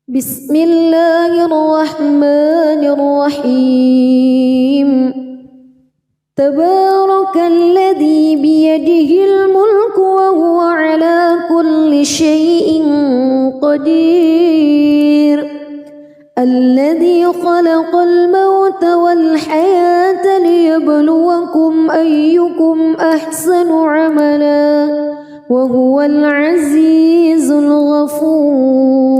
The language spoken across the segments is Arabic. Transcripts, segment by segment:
بسم الله الرحمن الرحيم تبارك الذي بيده الملك وهو على كل شيء قدير الذي خلق الموت والحياة ليبلوكم أيكم أحسن عملا وهو العزيز الغفور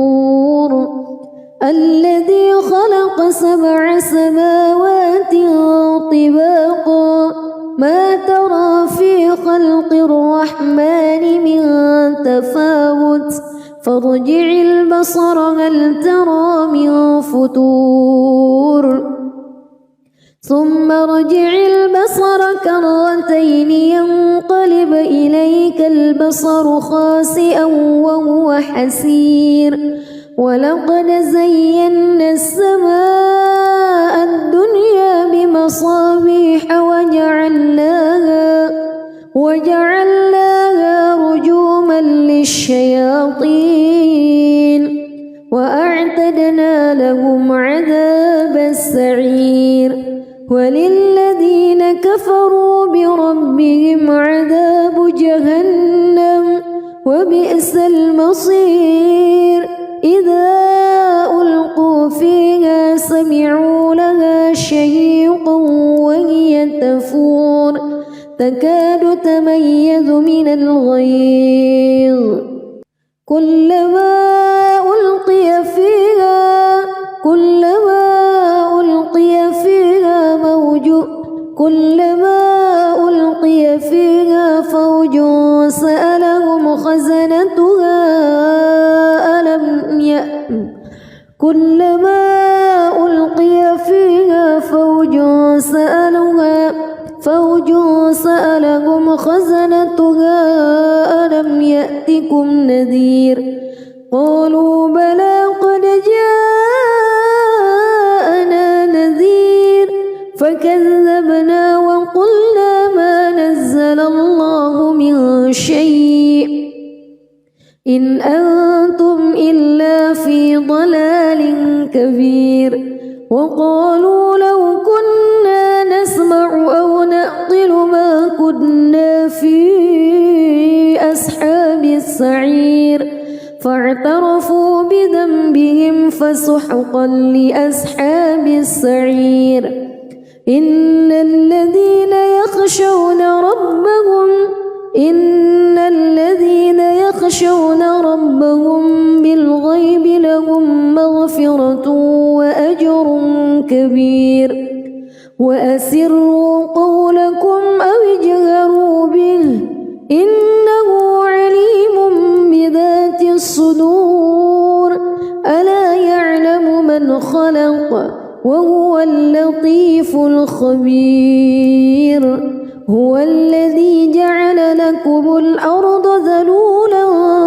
الذي خلق 7 سماوات طباقا ما ترى في خلق الرحمن من تفاوت فارجع البصر هل ترى من فتور ثم ارجع البصر كرتين ينقلب إليك البصر خاسئا وهو حسير ولقد زينا السماء الدنيا بمصابيح وجعلناها رجوما للشياطين وأعتدنا لهم عذاب السعير وللذين كفروا بربهم عذاب جهنم وبئس المصير إذا ألقوا فيها سمعوا لها شهيقا وهي تفور تكاد تميز من الغيظ كلما ألقي فيها فوج سألهم خزنتها ألم يأتكم نذير قالوا بلى قد جاءنا نذير فكذبنا وقلنا ما نزل الله من شيء إن أنتم إلا في ضلال كبير وقالوا لو كنا نسمع أو نعقل ما كنا في أصحاب السعير فاعترفوا بذنبهم فسحقا لأصحاب السعير إن الذين يخشون ربهم بالغيب لهم مغفرة وأجر كبير وأسروا قولكم أو اجهروا به إنه عليم بذات الصدور ألا يعلم من خلق وهو اللطيف الخبير هو الذي جعل لكم الأرض ذلولا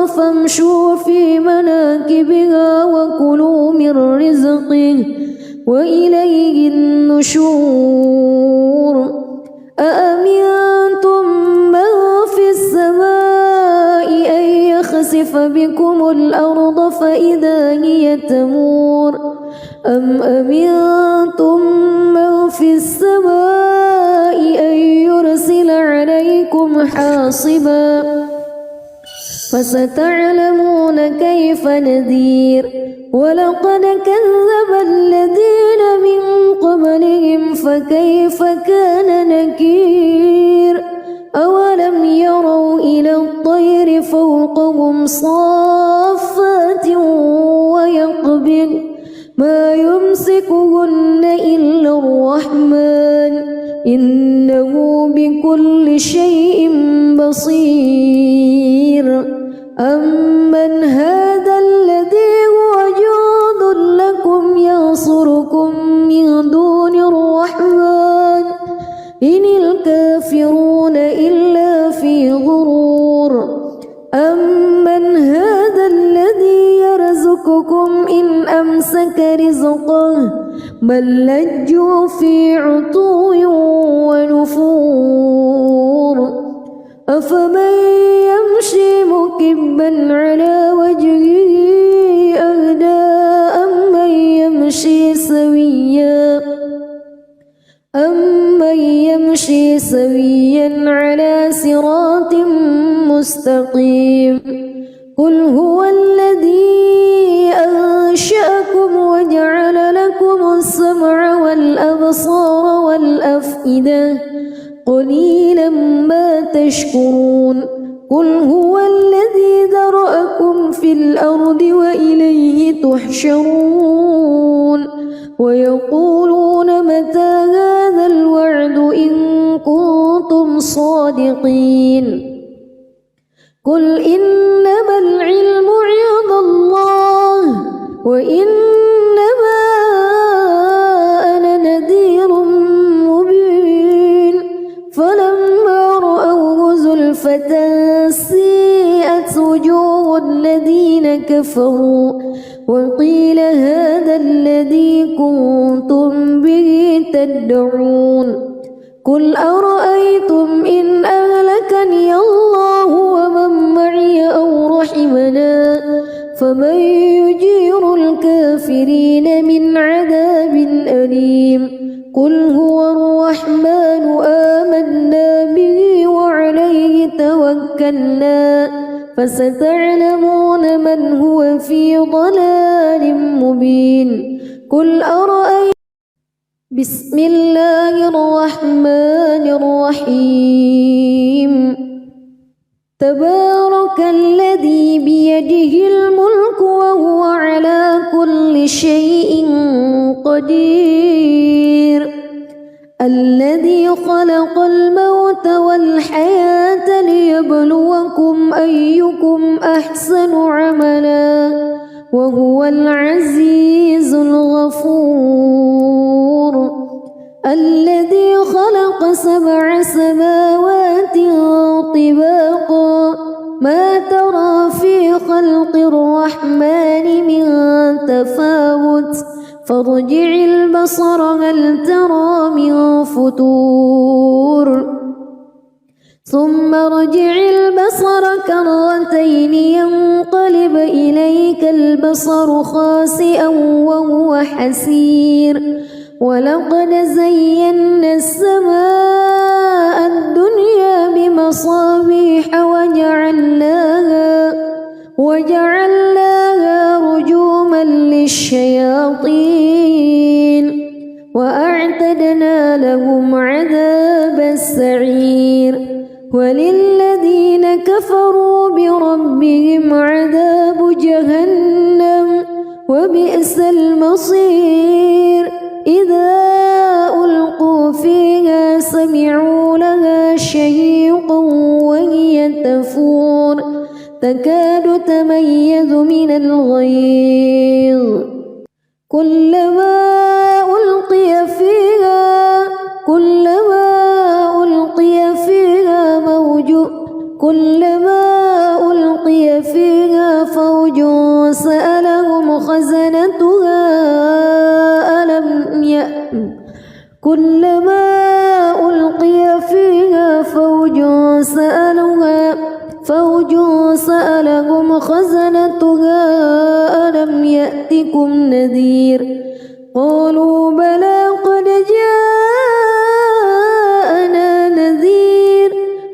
فامشوا في مناكبها وكلوا من رزقه وإليه النشور أأمنتم من في السماء أن يخسف بكم الأرض فإذا هي تمور أم أمنتم من في السماء أن يرسل عليكم حاصبا فستعلمون كيف نذير ولقد كذب الذين من قبلهم فكيف كان نكير أولم يروا إلى الطير فوقهم صافات ويقبض ما يمسكهن إلا الرحمن إنه بكل شيء بصير أمن هذا الذي هو جند لكم ينصركم من دون الرحمن إن الكافرون إلا في غرور أمن هذا الذي يرزقكم إن أمسك رزقه بل لجوا في عتو ونفور أفمن يمشي مكبا على وجهه أهدى سويا على صراط مستقيم قل هو الذي أنشأكم وجعل لكم السمع والأبصار والأفئدة قليلا ما تشكرون قل هو الذي ذرأكم في الأرض وإليه تحشرون ويقولون متى هذا الوعد إن كنتم صادقين قل إنما العلم عند الله وإنما أنا نذير مبين فلما رأوه زلفة سيئت وجوه الذين كفروا وقيل هذا الذي كنتم به تدعون قل أرأيتم إن أهلكني الله ومن معي أو رحمنا فمن يجير الكافرين من عذاب أليم قل هو الرحمن آمنا به وعليه توكلنا فستعلمون من هو في ضلال مبين قل أرأيتم بسم الله الرحمن الرحيم تبارك الذي بيده الملك وهو على كل شيء قدير الذي خلق الموت والحياة ليبلوكم أيكم أحسن عملا وهو العزيز الغفور الذي خلق 7 سماوات طباقا ما ترى في خلق الرحمن من تفاوت فارجع البصر هل ترى من فتور ثم ارجع البصر كرتين ينقلب إليك البصر خاسئا وهو حسير ولقد زينا السماء الدنيا بمصابيح وجعلناها رجوما للشياطين وأعتدنا لهم عذاب السعير وللذين كفروا بربهم عذاب جهنم وبئس المصير إذا ألقوا فيها سمعوا لها شهيقا وهي تفور تكاد تميز من الغيظ كلما ألقي فيها فوج سألهم خزنتها كلما ألقي فيها فوج سألهم خزنتها ألم يأتكم نذير قالوا بلى قد جاءنا نذير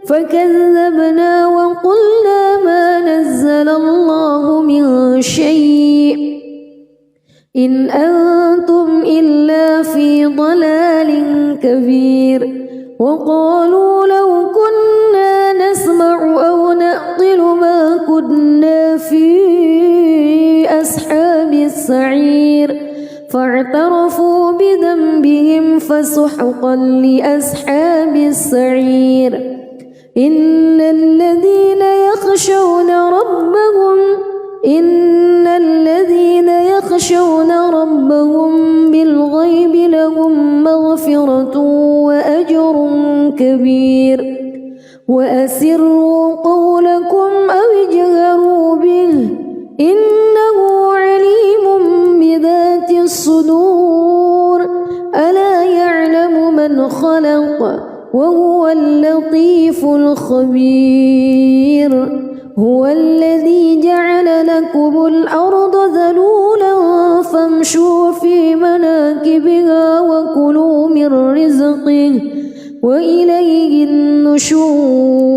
فكذبنا وقلنا ما نزل الله من شيء إن أنتم إلا في ضلال كبير وقالوا لو كنا نسمع أو نعقل ما كنا في أصحاب السعير فاعترفوا بذنبهم فسحقا لأصحاب السعير إن الذين يخشون ربهم بالغيب لهم مغفرة وأجر كبير وأسروا قولكم أو اجهروا به إنه عليم بذات الصدور ألا يعلم من خلق وهو اللطيف الخبير هو الذي جعل لكم الأرض ذلولا فامشوا في مناكبها وكلوا من رزقه وإليه النشور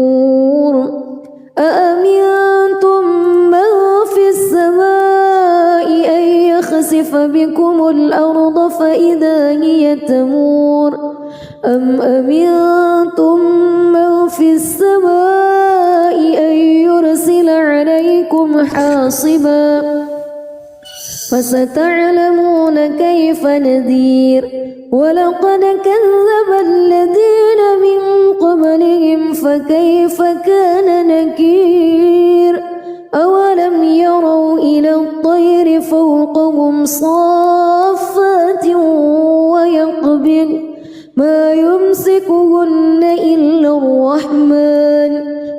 أأمنتم من في السماء أن يخسف بكم الأرض فإذا هي تمور أم أمنتم من في السماء أن يرسل عليكم حاصبا فستعلمون كيف نذير ولقد كذب الذين من قبلهم فكيف كان نكير أولم يروا إلى الطير فوقهم صافات ويقبض ما يمسكهن إلا الرحمن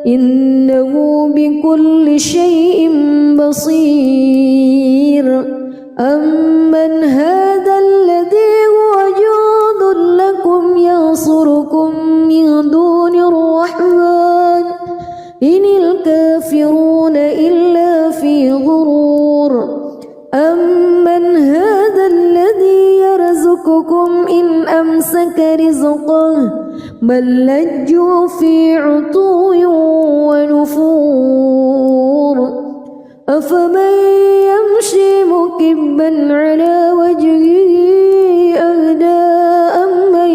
إنه بكل شيء بصير أمن هذا الذي هو جند لكم ينصركم من دون الرحمن إن الكافرون إلا في غرور أمن هذا الذي يرزقكم إن أمسك رزقه بل لجوا في عتو ونفور أفمن يمشي مكبا على وجهه أهدى أمن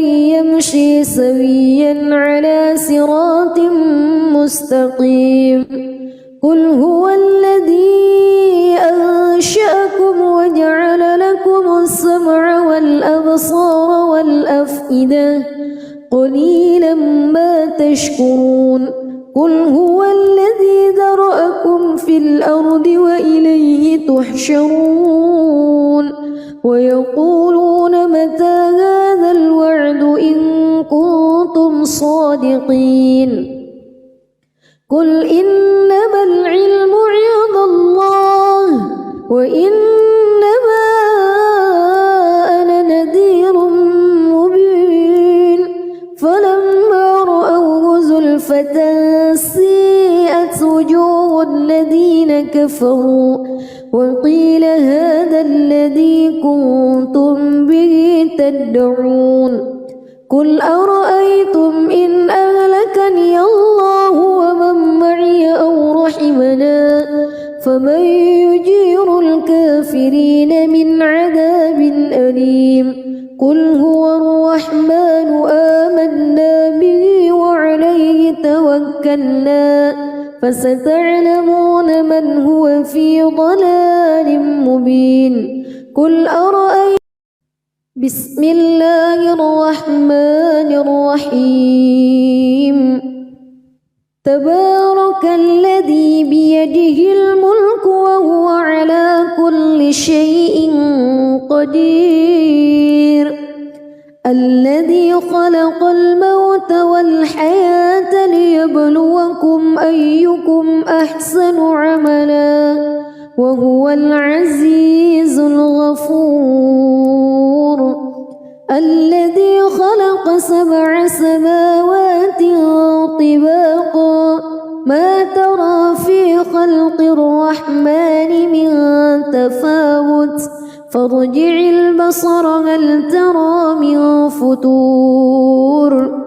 يمشي سويا على صراط مستقيم قل هو الذي أنشأكم وجعل لكم السمع والأبصار والأفئدة قليلا ما تشكرون قل هو الذي ذرأكم في الأرض وإليه تحشرون ويقولون متى هذا الوعد إن كنتم صادقين قل إنما العلم عند الله وإنما أنا نذير مبين فلما رأوه زلفة سيئت وجوه الذين كفروا وقيل هذا الذي كنتم به تدعون قل أرأيتم إن أهلكني الله ومن معي أو رحمنا فمن يجير الكافرين من عذاب أليم قل هو الرحمن آمنا به وعليه توكلنا فستعلمون من هو في ضلال مبين قل أرأيتم بسم الله الرحمن الرحيم تبارك الذي بيده الملك وهو على كل شيء قدير الذي خلق الموت والحياة ليبلوكم أيكم أحسن عملا وهو العزيز الغفور الذي خلق 7 سماوات طباقا ما ترى في خلق الرحمن من تفاوت فارجع البصر هل ترى من فتور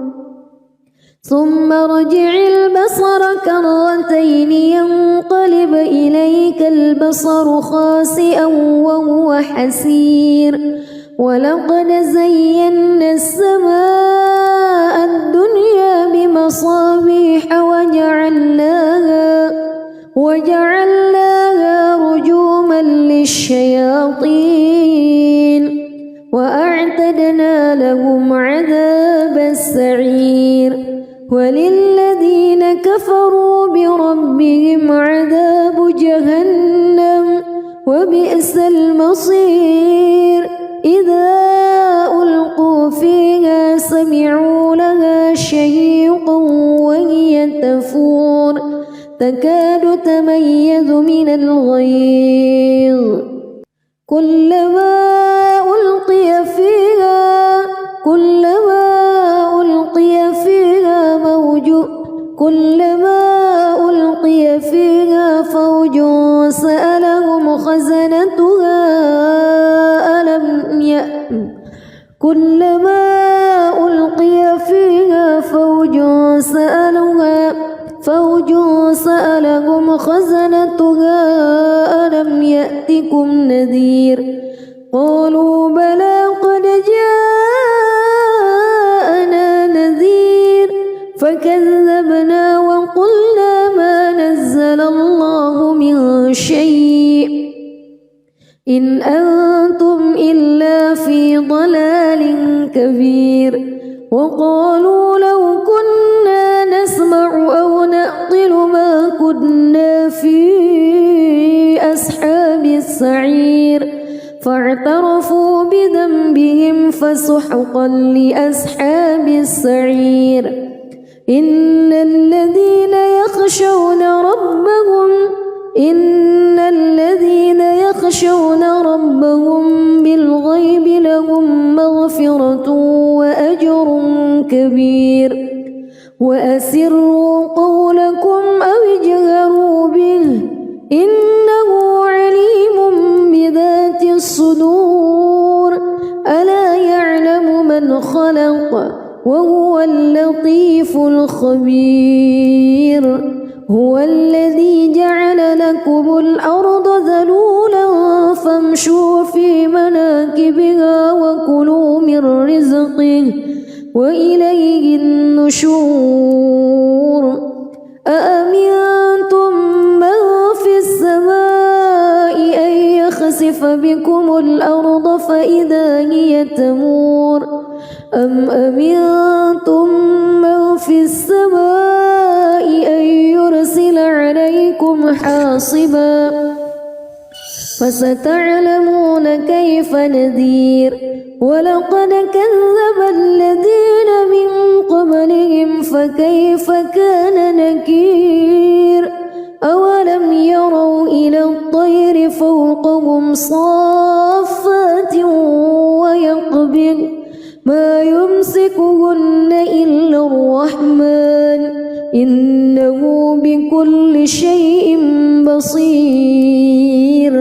ثم ارجع البصر كرتين ينقلب إليك البصر خاسئا وهو حسير ولقد زينا السماء الدنيا بمصابيح وجعلناها رجوما للشياطين وأعتدنا لهم عذاب السعير وللذين كفروا بربهم عذاب جهنم وبئس المصير إذا ألقوا فيها سمعوا لها شهيقا وهي تفور تكاد تميز من الغيظ كلما ألقي فيها فوج سألهم خزنتها فوج سألهم خزنتها ألم يأتكم نذير قالوا بلى قد جاءنا نذير فكذبنا وقلنا ما نزل الله من شيء إن أنتم إلا في ضلال كبير وقالوا لو كنا نسمع أو نعقل ما كنا في أصحاب السعير فاعترفوا بذنبهم فسحقا لأصحاب السعير إن الذين يخشون ربهم بالغيب لهم مغفرة وأجر كبير وأسروا قولكم أو اجهروا به إنه عليم بذات الصدور ألا يعلم من خلق وهو اللطيف الخبير هو الذي جعل لكم الأرض ذلولا فامشوا في مناكبها وكلوا من رزقه وإليه النشور أأمنتم من في السماء أن يخسف بكم الأرض فإذا هي تمور أم أمنتم من في السماء أن يرسل عليكم حاصبا فستعلمون كيف نذير ولقد كذب الذين من قبلهم فكيف كان نكير أولم يروا إلى الطير فوقهم صافات ويقبض ما يمسكهن إلا الرحمن إنه بكل شيء بصير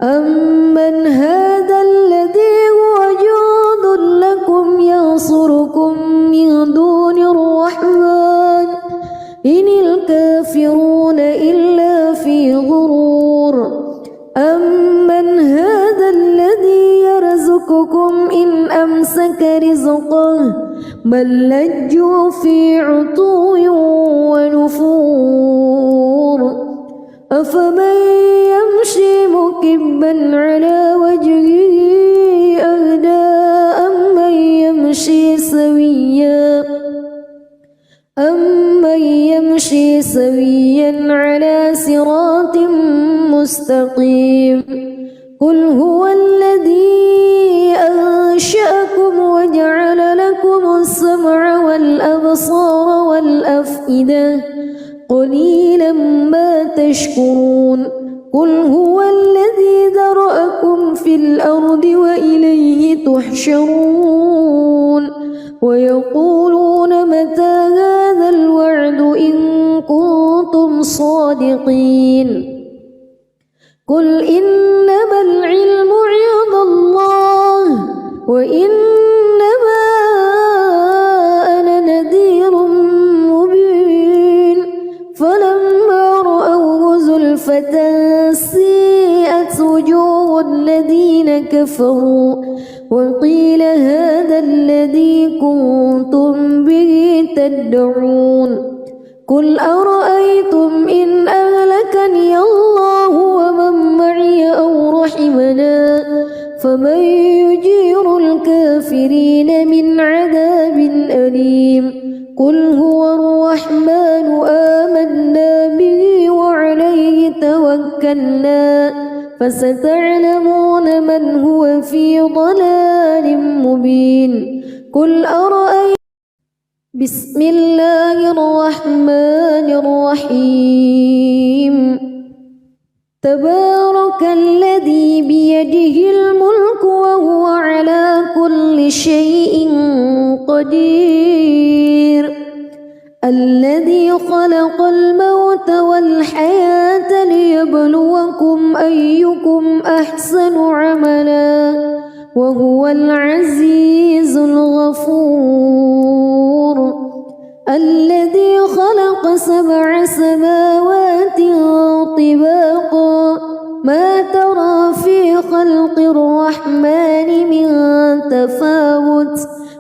أمن هذا الذي هو جند لكم ينصركم من دون الرحمن إن الكافرون إلا في غرور أمن هذا الذي يرزقكم إن أمسك رزقه بل لجوا في عتو ونفور أفمن يمشي مكبا على وجهه أهدى أمن يمشي سويا على صراط مستقيم قل هو الذي أنشأكم وجعل لكم السمع والأبصار والأفئدة قليلا ما تشكرون قل هو الذي ذرأكم في الأرض وإليه تحشرون ويقولون متى هذا الوعد إن كنتم صادقين قل إنما العلم عند الله وإنما أنا نذير مبين فلما رأوه زلفة سيئت وجوه الذين كفروا وقيل هذا الذي كنتم به تدعون قل أرأيتم إن أهلكني الله ومن معي أو رحمنا فمن يجير الكافرين من عذاب أليم قل هو الرحمن آمنا به وعليه توكلنا فستعلمون من هو في ضلال مبين قل أرأيتم بسم الله الرحمن الرحيم تبارك الذي بيده الملك وهو على كل شيء قدير الذي خلق الموت والحياة ليبلوكم أيكم أحسن عملا وهو العزيز الغفور الذي خلق 7 سماوات طباقا ما ترى في خلق الرحمن من تفاوت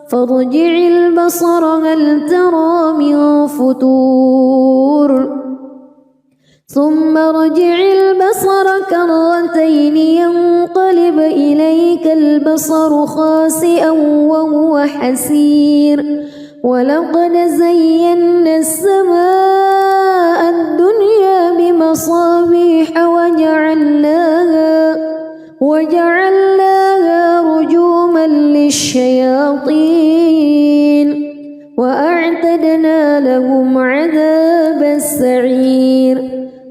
فارجع البصر هل ترى من فتور ثم ارجع البصر كرتين ينقلب إليك البصر خاسئا وهو حسير ولقد زينا السماء الدنيا بمصابيح وجعلناها رجوما للشياطين وأعتدنا لهم عذاب السعير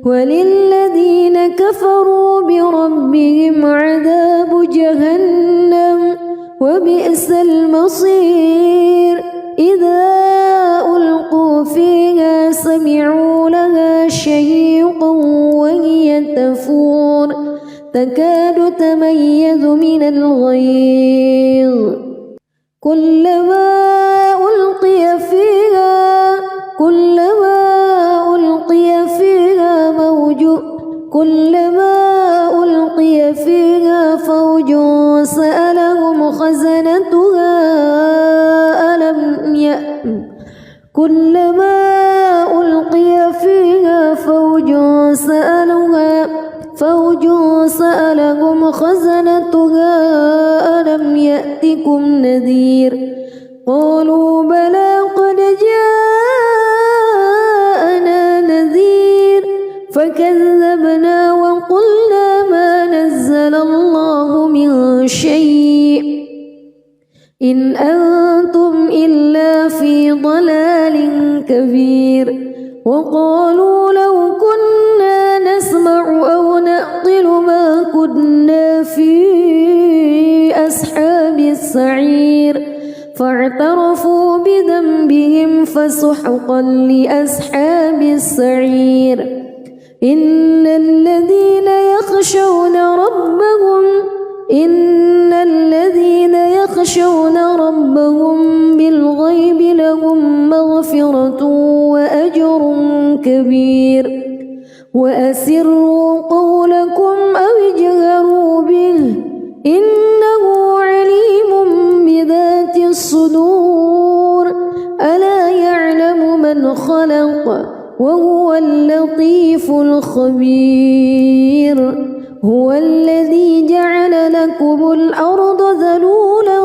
وللذين كفروا بربهم عذاب جهنم وبئس المصير إذا ألقوا فيها سمعوا لها شهيقا وهي تفور تكاد تميز من الغيظ كلما ألقي فيها فوج سألهم خزنتها ألم يأتكم نذير قالوا بلى قد جاءنا نذير فكذبنا وقلنا ما نزل الله من شيء إن أنتم إلا في ضلال كبير وقالوا لو كنا نسمع أو نعقل ما كنا في أصحاب السعير فاعترفوا بذنبهم فسحقا لأصحاب السعير إن الذين يخشون ربهم بالغيب لهم مغفرة وأجر كبير وأسروا قولكم أو اجهروا به إنه عليم بذات الصدور ألا يعلم من خلق وهو اللطيف الخبير هو الذي جعل لكم الأرض ذلولا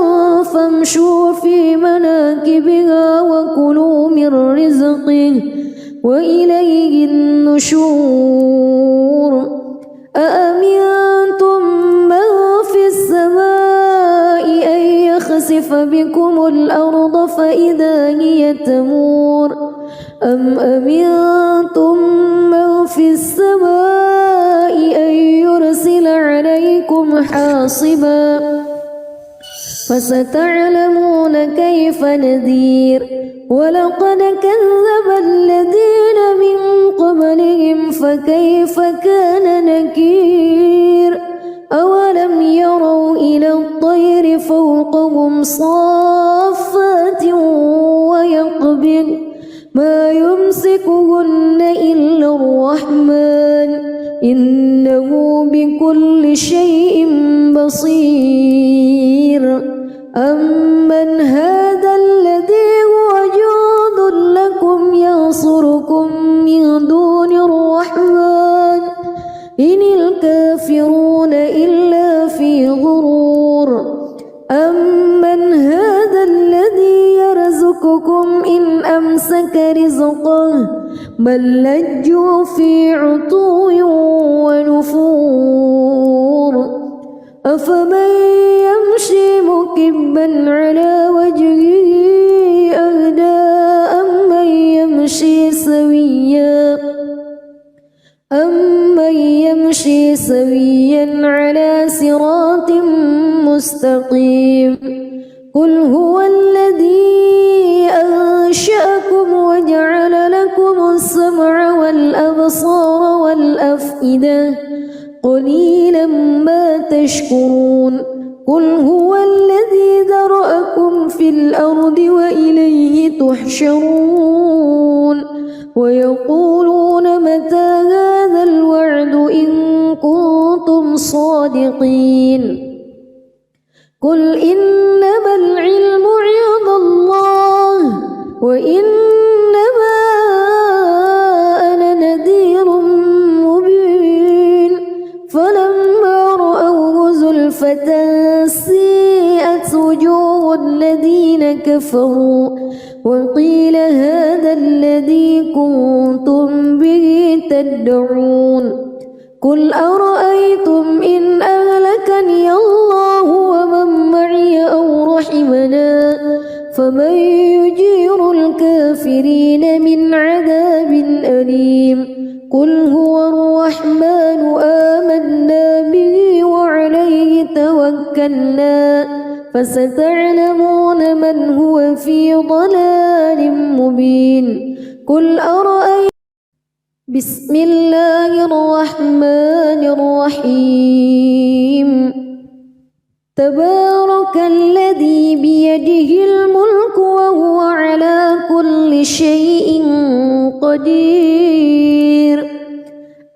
فامشوا في مناكبها وكلوا من رزقه وإليه النشور أأمنتم من في السماء أن يخسف بكم الأرض فإذا هي تمور أم أمنتم من في السماء أن يرسل عليكم حاصبا فستعلمون كيف نذير ولقد كذب الذين من قبلهم فكيف كان نكير أولم يروا إلى الطير فوقهم صافات ويقبض ما يمسكهن إلا الرحمن إنه بكل شيء بصير أمن هذا الذي هو جند لكم ينصركم من دون الرحمن إن الكافرون إلا في غرور أمن هذا الذي يرزقكم إن أمسك رزقه بل لجوا في عتو ونفور أفمن يمشي مكبا على وجهه أهدى أمن يمشي سويا على صراط مستقيم قل هو الذي أنشأكم وجعل لكم السمع والأبصار والأفئدة قليلا ما تشكرون قل هو الذي ذرأكم في الأرض وإليه تحشرون ويقولون متى هذا الوعد إن كنتم صادقين قل إنما العلم عند الله وإنما أنا نذير مبين فلما رأوه زلفة سيئت وجوه الذين كفروا وقيل هذا الذي كنتم به تدعون قل أرأيتم إن أهلكني الله ومن معي أو رحمنا فمن يجير الكافرين من عذاب أليم قل هو الرحمن آمنا به وعليه توكلنا فستعلمون من هو في ضلال مبين قل أرأيتم بسم الله الرحمن الرحيم تبارك الذي بيده الملك وهو على كل شيء قدير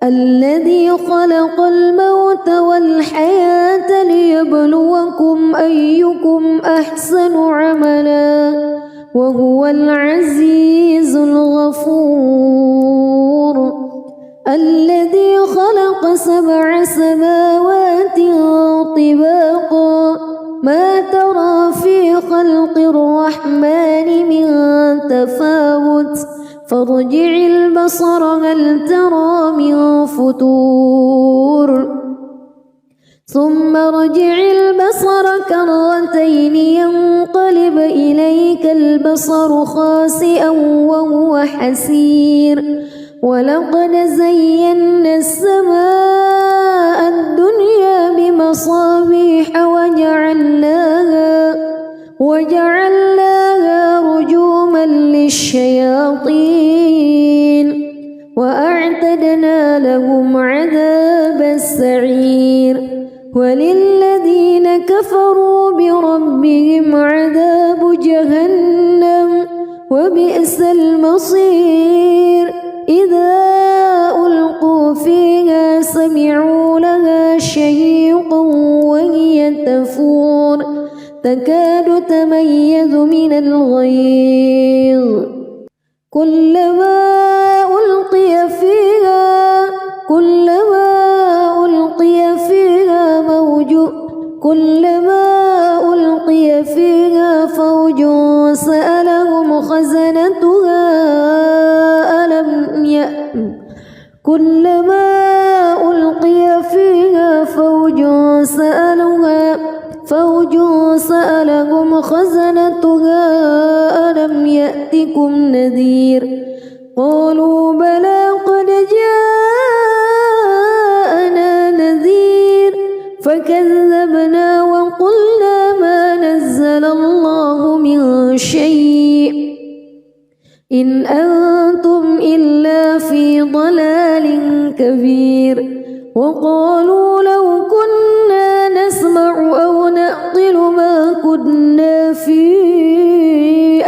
الذي خلق الموت والحياة ليبلوكم أيكم أحسن عملا وهو العزيز الغفور الذي خلق 7 سماوات طباقا ما ترى في خلق الرحمن من تفاوت فارجع البصر هل ترى من فتور ثم ارجع البصر كرتين ينقلب إليك البصر خاسئا وهو حسير ولقد زينا السماء الدنيا بمصابيح وجعلناها رجوما للشياطين وأعتدنا لهم عذاب السعير وللذين كفروا بربهم عذاب جهنم وبئس المصير إذا ألقوا فيها سمعوا لها شهيقا وهي تفور تكاد تميز من الغيظ كلما ألقي فيها فوج سألهم خزنتها كلما ألقي فيها فوج سألهم خزنتها ألم يأتكم نذير قالوا بلى قد جاءنا نذير فكذبنا وقلنا ما نزل الله من شيء إن أنتم إلا في ضلال كبير وقالوا لو كنا نسمع أو نعقل ما كنا في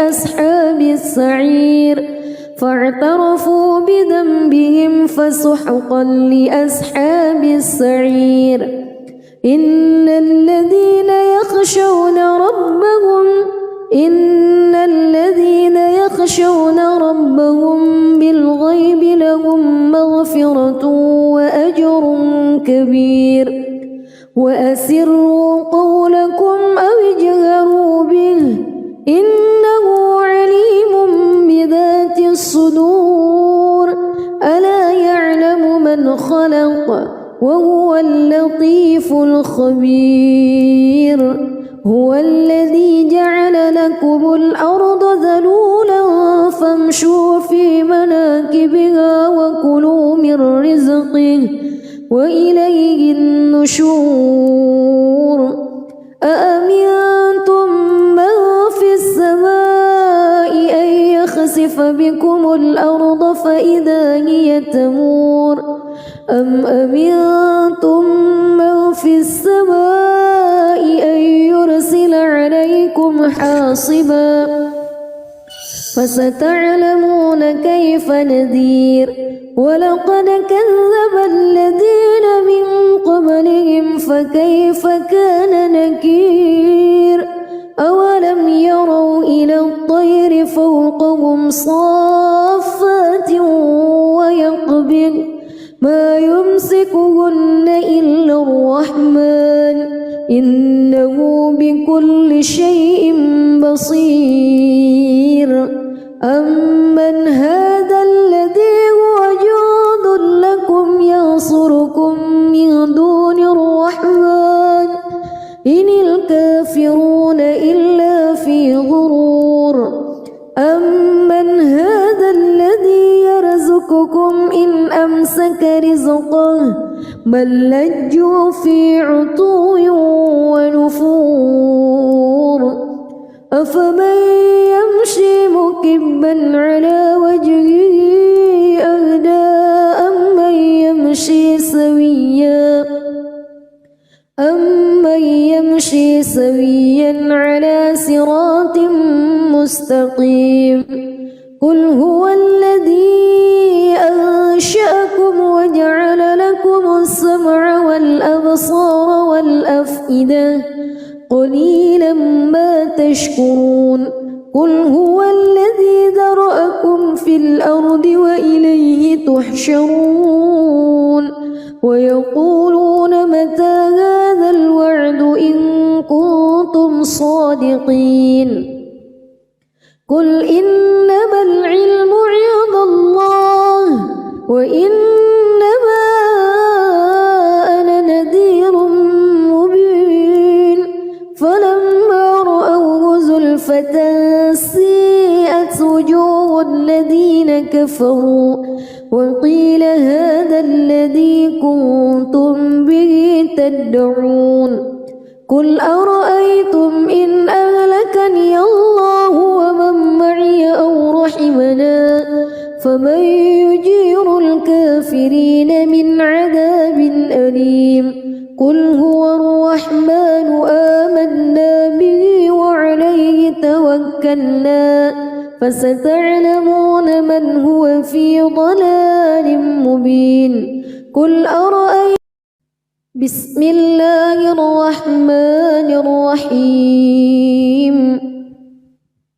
أصحاب السعير فاعترفوا بذنبهم فسحقا لأصحاب السعير إن الذين يخشون ربهم بالغيب لهم مغفرة وأجر كبير وأسروا قولكم أو اجهروا به إنه عليم بذات الصدور ألا يعلم من خلق وهو اللطيف الخبير هو الذي جعل لكم الأرض ذلولا فامشوا في مناكبها وكلوا من رزقه وإليه النشور أأمنتم من في السماء أن يخسف بكم الأرض فإذا هي تمور أم أمنتم من في السماء أن يرسل عليكم حاصبا فستعلمون كيف نذير ولقد كذب الذين من قبلهم فكيف كان نكير أولم يروا إلى الطير فوقهم صافات ويقبض ما يمسكهن إلا الرحمن إنه بكل شيء بصير أمن هذا الذي هو جند لكم ينصركم من دون الرحمن إن الكافرون إلا في غرور أمن هذا الذي يرزقكم إن أمسك رزقه بل لجوا في عتو ونفور أفمن يمشي مكبا على وجهه أهدى أمن يمشي سويا على صراط مستقيم قل هو الذي أنشأكم وجعل لكم السمع والأبصار والأفئدة قليلا ما تشكرون قل هو الذي ذرأكم في الأرض وإليه تحشرون ويقولون متى هذا الوعد إن كنتم صادقين قل إنما العلم عند الله وإنما أنا نذير مبين فلما رأوه زلفة سيئت وجوه الذين كفروا وقيل هذا الذي كنتم به تدعون قل أرأيتم إن أهلكني الله ومن معي أو رحمنا فمن يجير الكافرين من عذاب أليم قل هو الرحمن آمنا به وعليه توكلنا فستعلمون من هو في ضلال مبين قل أرأيتم بسم الله الرحمن الرحيم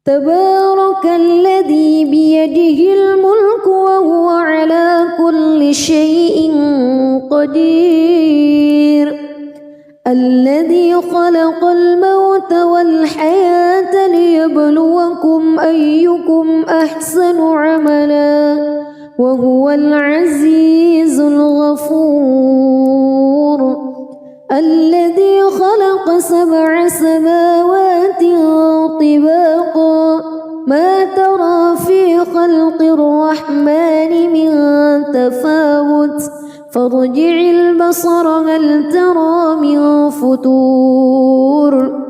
تبارك الذي بيده الملك وهو على كل شيء قدير الذي خلق الموت والحياة ليبلوكم أيكم أحسن عملا وهو العزيز الغفور الذي خلق 7 سماوات طباقا ما ترى في خلق الرحمن من تفاوت فارجع البصر هل ترى من فتور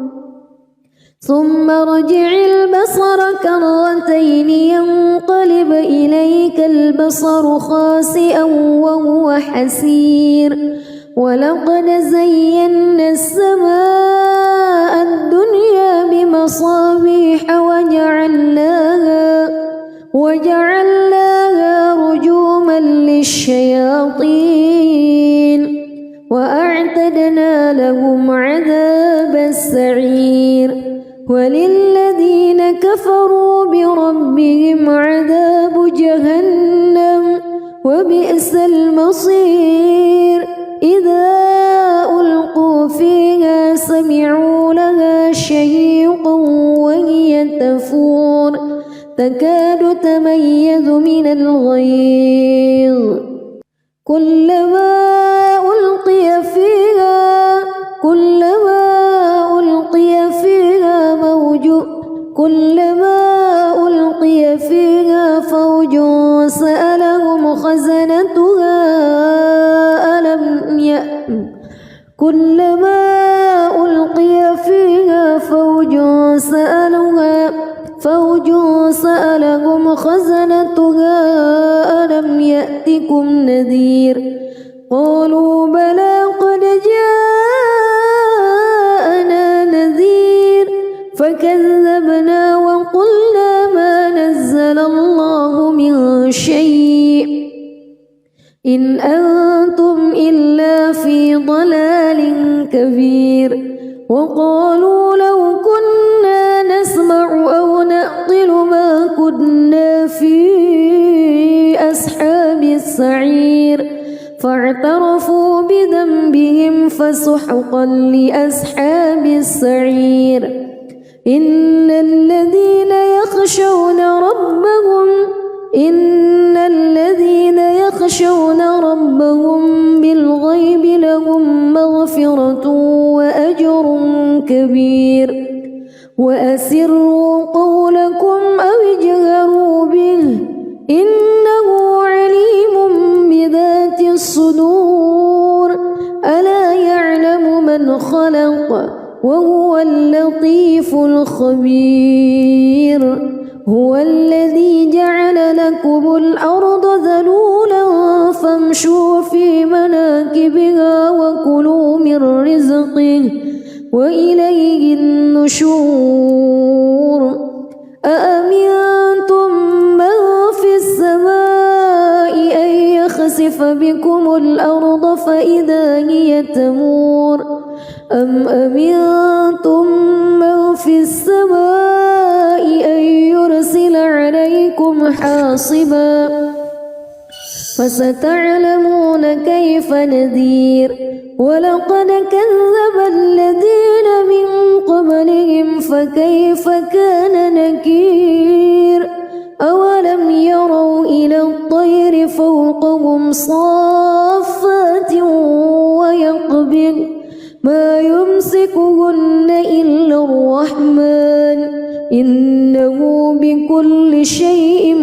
ثم ارجع البصر كرتين ينقلب إليك البصر خاسئا وهو حسير ولقد زينا السماء الدنيا بمصابيح وجعلناها رجوما للشياطين وأعتدنا لهم عذاب السعير وللذين كفروا بربهم عذاب جهنم وبئس المصير إذا ألقوا فيها سمعوا لها شهيقا وهي تفور تكاد تميز من الغيظ كلما ألقي فيها فوج سألهم خزنتها ألم يأتكم كلما ألقي فيها فوج سألهم خزنتها ألم يأتكم نذير قالوا بلى قد جاءنا نذير فكذبوا إن أنتم إلا في ضلال كبير وقالوا لو كنا نسمع أو نعقل ما كنا في أصحاب السعير فاعترفوا بذنبهم فسحقا لأصحاب السعير إن الذين يخشون ربهم بالغيب لهم مغفرة وأجر كبير وأسروا قولكم أو اجهروا به إنه عليم بذات الصدور ألا يعلم من خلق وهو اللطيف الخبير هو الذي جعل لكم الأرض ذلولا فامشوا في مناكبها وكلوا من رزقه وإليه النشور أأمنتم من في السماء أن يخسف بكم الأرض فإذا هي تمور أم أمنتم من في السماء أن يرسل عليكم حاصبا فستعلمون كيف نذير ولقد كذب الذين من قبلهم فكيف كان نكير أولم يروا إلى الطير فوقهم صافات ويقبض ما يمسكهن إلا الرحمن إنه بكل شيء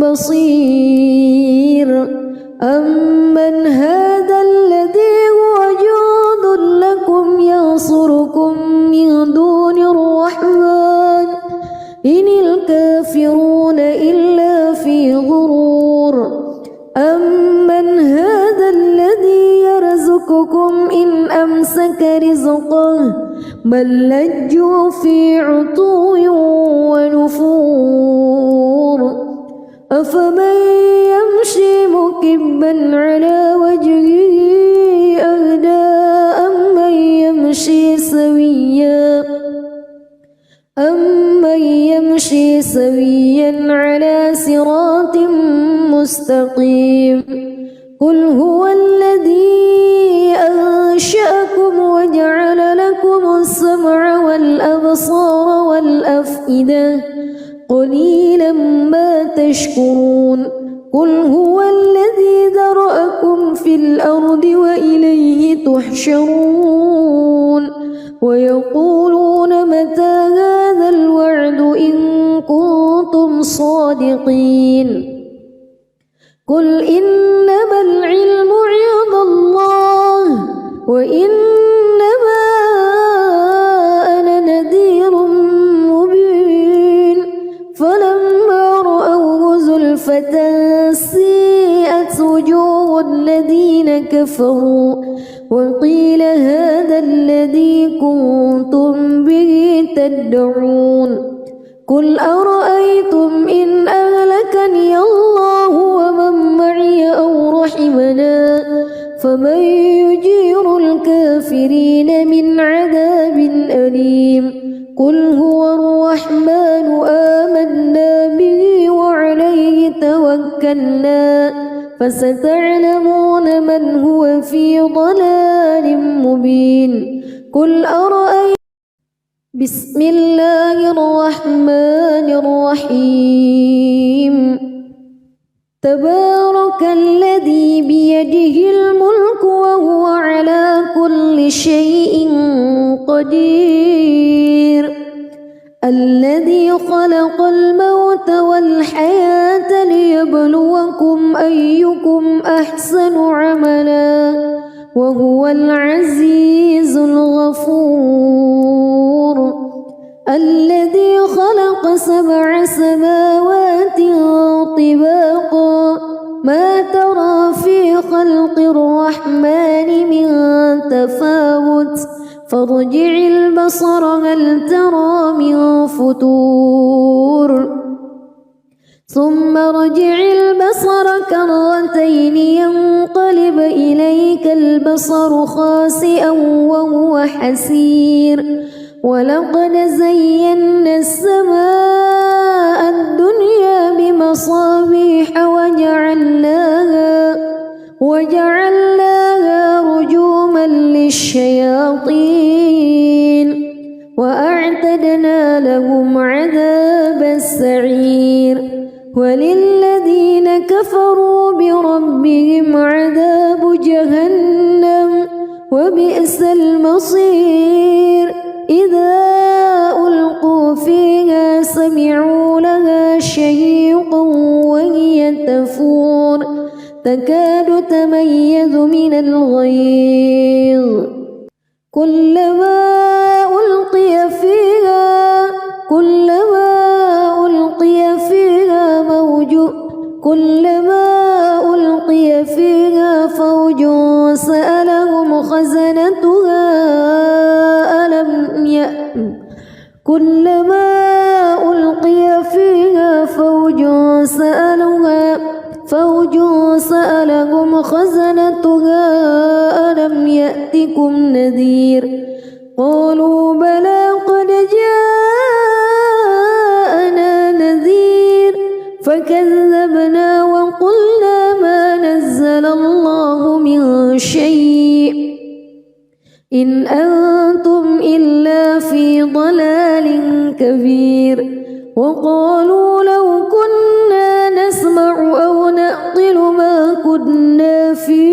بصير أمن هذا الذي هو جند لكم ينصركم من دون الرحمن إن الكافرون إلا في غرور أمن هذا الذي يرزقكم إن أمسك رزقه بل لجوا في عتو ونفور أفمن يمشي مكبا على وجهه أهدى أمن يمشي سويا على صراط مستقيم قل هو الذي أنشأكم وجعل لكم السمع والأبصار والأفئدة قليلا ما تشكرون قل هو الذي ذرأكم في الأرض وإليه تحشرون ويقولون متى هذا الوعد إن كنتم صادقين قل إنما العلم عند الله وإنما أنا نذير مبين فلما رأوه زلفة سيئت وجوه الذين كفروا وقيل هذا الذي كنتم به تدعون قل أرأيتم إن أهلكني الله ومن معي أو رحمنا فمن يجير الكافرين من عذاب أليم قل هو الرحمن آمنا به وعليه توكلنا فستعلمون من هو في ضلال مبين قل أرأيتم بسم الله الرحمن الرحيم تبارك الذي بيده الملك وهو على كل شيء قدير الذي خلق الموت والحياة ليبلوكم أيكم أحسن عملا وهو العزيز الغفور الذي خلق 7 سماوات طباقا ما ترى في خلق الرحمن من تفاوت فارجع البصر هل ترى من فتور ثم رجع البصر كرتين ينقلب إليك البصر خاسئا وهو حسير ولقد زينا السماء الدنيا بمصابيح وجعلناها رجوما للشياطين وأعتدنا لهم عذاب السعير وللذين كفروا بربهم عذاب جهنم وبئس المصير إذا ألقوا فيها سمعوا لها شهيقا وهي تفور تكاد تميز من الغيظ كلما ألقي فيها فوج سألهم خزنتها ألم يأتكم نذير قالوا بلى قد جاءنا نذير فكذبنا وقلنا ما نزل الله من شيء إن أنتم إلا في ضلال كبير وقالوا لو كنا نسمع أو نعقل ما كنا في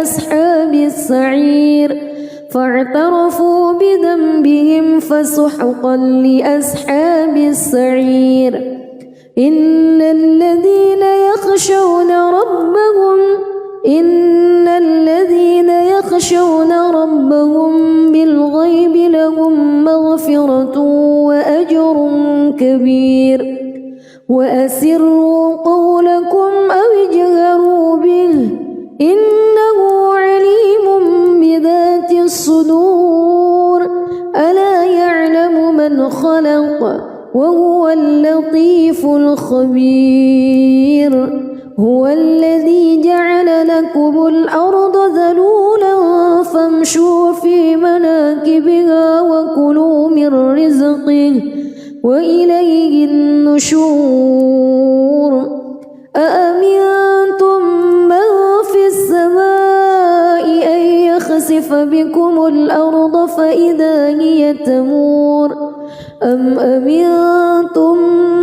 أصحاب السعير فاعترفوا بذنبهم فسحقا لأصحاب السعير إن الذين يخشون ربهم بالغيب لهم مغفرة وأجر كبير وأسروا قولكم أو اجهروا به إنه عليم بذات الصدور ألا يعلم من خلق وهو اللطيف الخبير هو الذي جعل لكم الأرض ذلولا فامشوا في مناكبها وكلوا من رزقه وإليه النشور أأمنتم من في السماء أن يخسف بكم الأرض فإذا هي تمور أم أمنتم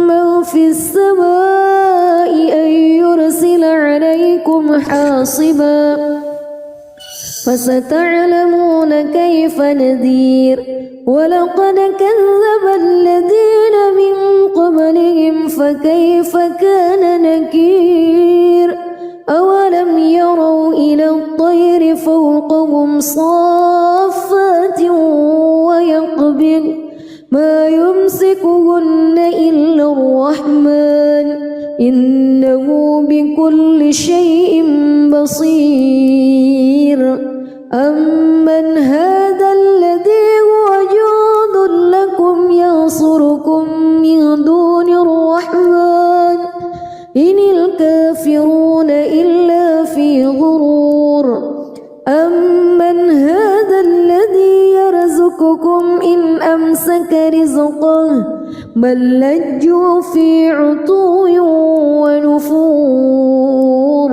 من في السماء أن يرسل عليكم حاصبا فستعلمون كيف نذير ولقد كذب الذين من قبلهم فكيف كان نكير أولم يروا إلى الطير فوقهم صافات ويقبض ما يمسكهن إلا الرحمن إنه بكل شيء بصير أمن هذا الذي هو جند لكم ينصركم من دون الرحمن إن الكافرون إلا في غرور أمن هذا الذي يرزقكم إن أمسك رزقه بل لجوا في عتو ونفور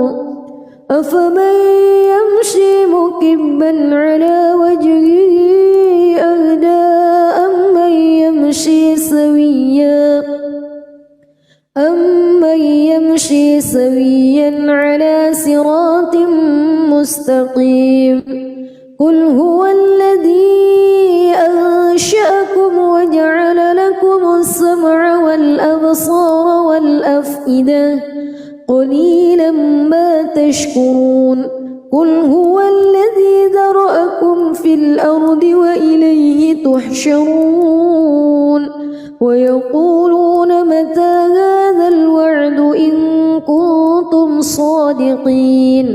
أفمن يمشي مكبا على وجهه أهدى أمن يمشي سويا على صراط مستقيم قل هو الذي أنشأكم وجعل لكم السمع والأبصار والأفئدة قليلا ما تشكرون قل هو الذي ذرأكم في الأرض وإليه تحشرون ويقولون متى هذا الوعد إن كنتم صادقين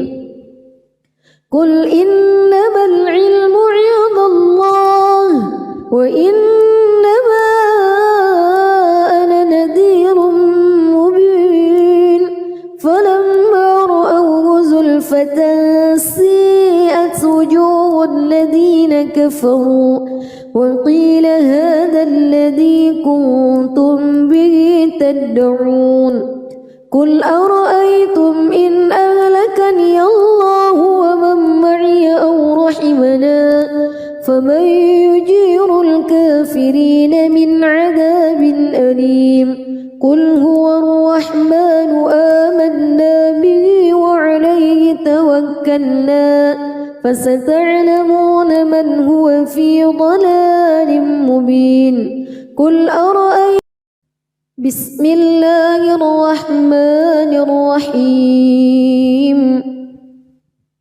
قل إنما العلم عند الله وإنما أنا نذير فتنسيئت وجوه الذين كفروا وقيل هذا الذي كنتم به تدعون قل أرأيتم إن أهلكني الله ومن معي أو رحمنا فمن يجير الكافرين من عذاب أليم قل هو الرحمن آمنا به وعليه توكلنا فستعلمون من هو في ضلال مبين قل أرأيتم بسم الله الرحمن الرحيم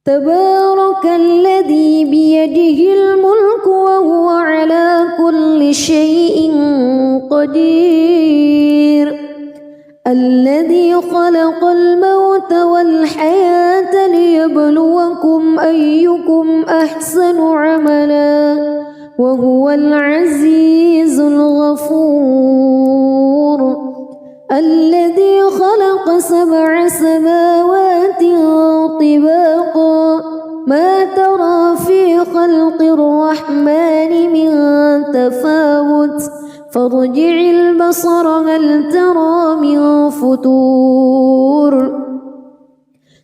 تبارك الذي بيده الملك وهو على كل شيء قدير الذي خلق الموت والحياة ليبلوكم أيكم أحسن عملا وهو العزيز الغفور الذي خلق 7 سماوات طباقا ما ترى في خلق الرحمن من تفاوت فارجع البصر هل ترى من فتور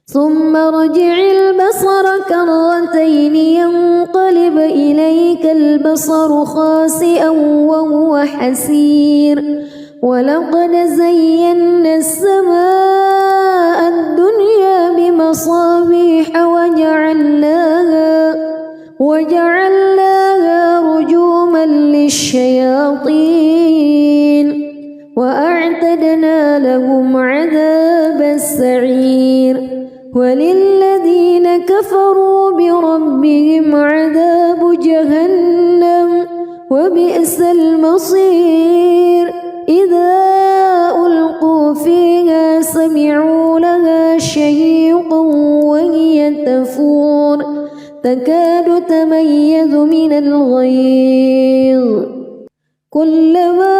ثم ارجع البصر كرتين ينقلب إليك البصر خاسئا وهو حسير ولقد زينا السماء الدنيا بمصابيح وجعلناها رجوما للشياطين وأعتدنا لهم عذاب السعير وللذين كفروا بربهم عذاب جهنم وبئس المصير إذا ألقوا فيها سمعوا لها شهيقا وهي تفور تكاد تميز من الغيظ كلما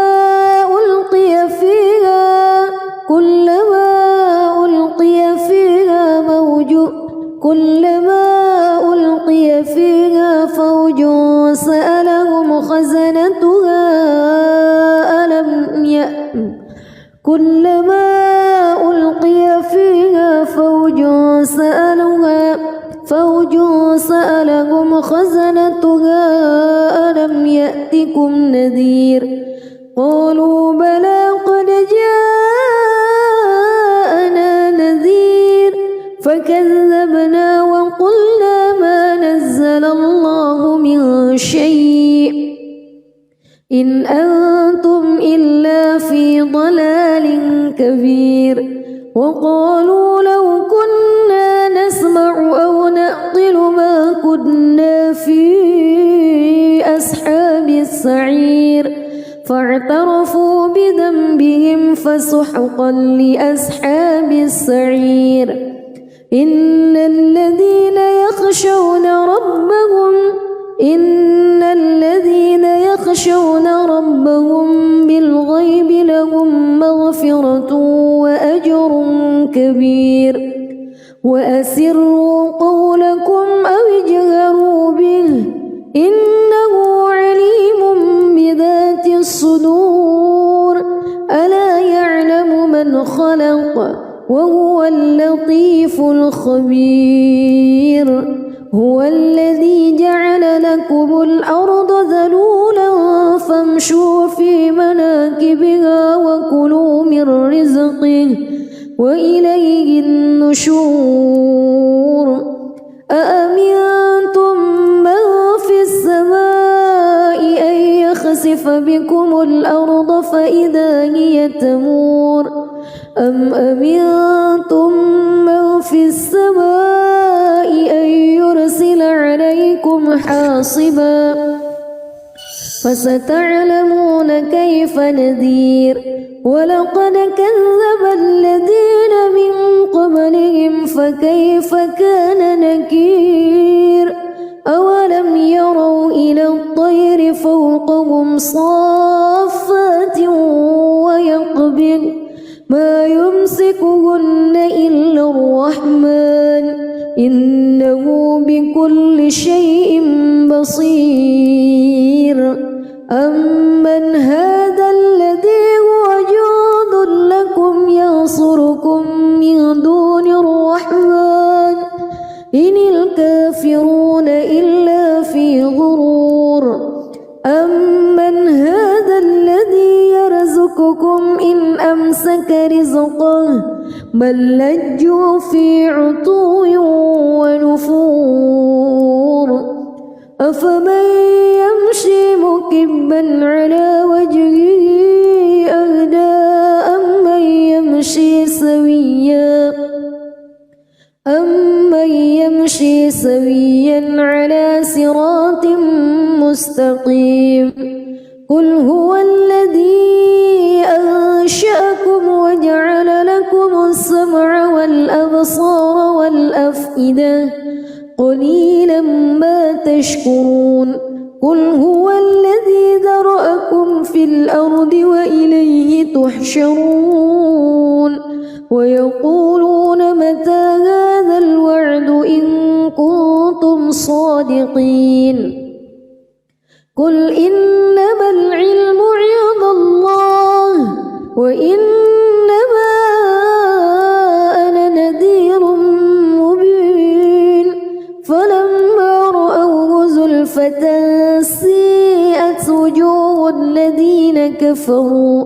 ألقي فيها فوج سألهم خزنتها كلما ألقي فيها فوج سألهم خزنتها ألم يأتكم نذير قالوا بلى قد جاءنا نذير فكذبنا وقلنا ما نزل الله من شيء إن أنتم إلا في ضلال كبير وقالوا لو كنا نسمع أو نعقل ما كنا في أصحاب السعير فاعترفوا بذنبهم فسحقا لأصحاب السعير إن الذين يخشون ربهم بالغيب لهم مغفرة وأجر كبير وأسروا قولكم أو اجهروا به إنه عليم بذات الصدور ألا يعلم من خلق وهو اللطيف الخبير هو الذي جعل لكم الأرض ذلولا فامشوا في مناكبها وكلوا من رزقه وإليه النشور أأمنتم من في السماء أن يخسف بكم الأرض فإذا هي تمور أم أمنتم من في السماء أن يرسل عليكم حاصبا فستعلمون كيف نذير ولقد كذب الذين من قبلهم فكيف كان نكير أولم يروا إلى الطير فوقهم صافات ويقبض ما يمسكهن إلا الرحمن إنه بكل شيء بصير أمن هذا الذي هو جند لكم ينصركم من دون الرحمن إن الكافرون إلا في غرور أمن هذا الذي يرزقكم إن أمسك رزقه بل لجوا في عتو ونفور أفمن يمشي مكبا على وجهه أهدى أمن يمشي سويا على صراط مستقيم قل هو الذي أنشأكم وجعل لكم السمع والأبصار والأفئدة قليلا ما تشكرون قل هو الذي ذرأكم في الأرض وإليه تحشرون ويقولون متى هذا الوعد إن كنتم صادقين قل إنما العلم عند الله وإنما أنا نذير مبين فلما رأوه زلفة سيئت وجوه الذين كفروا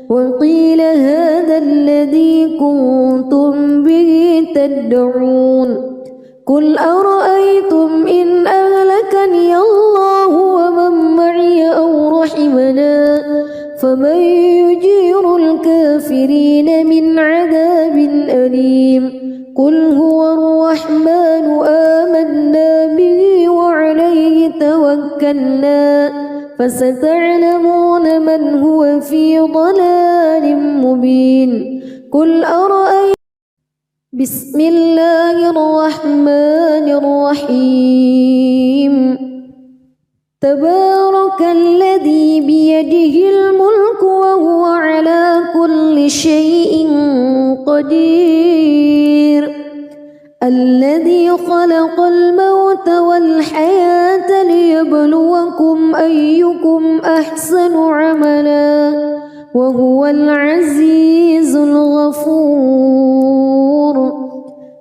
وقيل هذا الذي كنتم به تدعون قل أرأيتم إن أهلكني الله ومن معي أو رحمنا فمن يجير الكافرين من عذاب أليم قل هو الرحمن آمنا به وعليه توكلنا فستعلمون من هو في ضلال مبين قل أرأيتم بسم الله الرحمن الرحيم تبارك الذي بيده الملك وهو على كل شيء قدير الذي خلق الموت والحياة ليبلوكم أيكم أحسن عملا وهو العزيز الغفور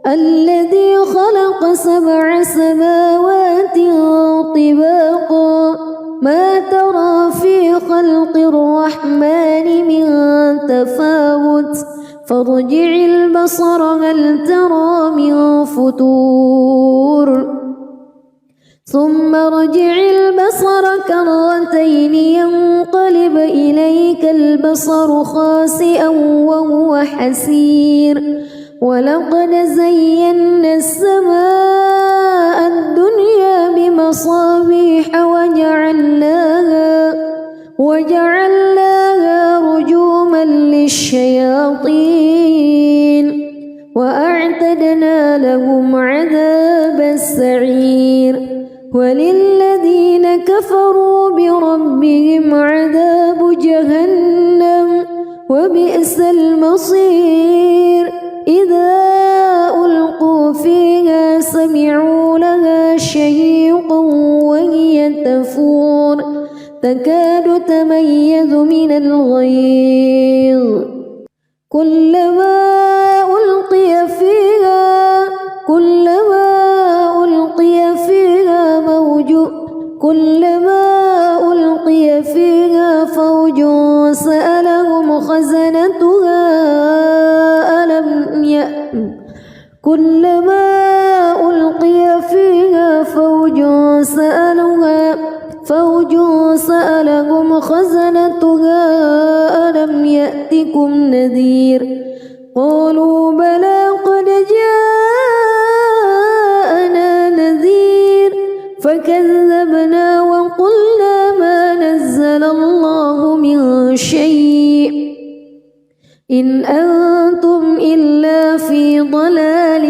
الذي خلق 7 سماوات طباقا ما ترى في خلق الرحمن من تفاوت فارجع البصر هل ترى من فتور ثم ارجع البصر كرتين ينقلب إليك البصر خاسئا وهو حسير ولقد زينا السماء الدنيا بمصابيح وجعلناها رجوما للشياطين وأعتدنا لهم عذاب السعير وللذين كفروا بربهم عذاب جهنم وبئس المصير إذا ألقوا فيها سمعوا لها شهيقا وهي تفور تكاد تميز من الغيظ كلما ألقي فيها فوج سألهم خزنتها ألم يأتكم نذير قالوا بلى قد جاءنا نذير فكذبنا وقلنا ما نزل الله من شيء إن أنتم إلا في ضلال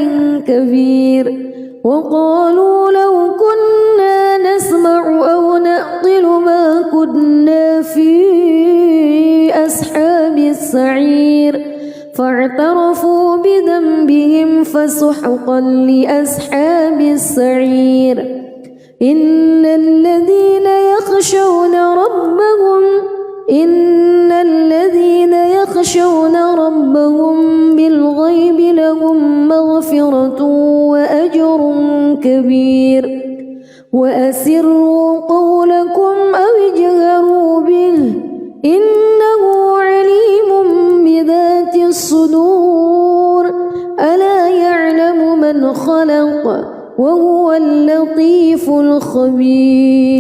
كبير وقالوا لو كنا نسمع أو نعقل ما كنا في أصحاب السعير فاعترفوا بذنبهم فسحقا لأصحاب السعير إن الذين يخشون ربهم بالغيب لهم مغفرة وأجر كبير وأسروا قولكم أو اجهروا به إنه عليم بذات الصدور ألا يعلم من خلق وهو اللطيف الخبير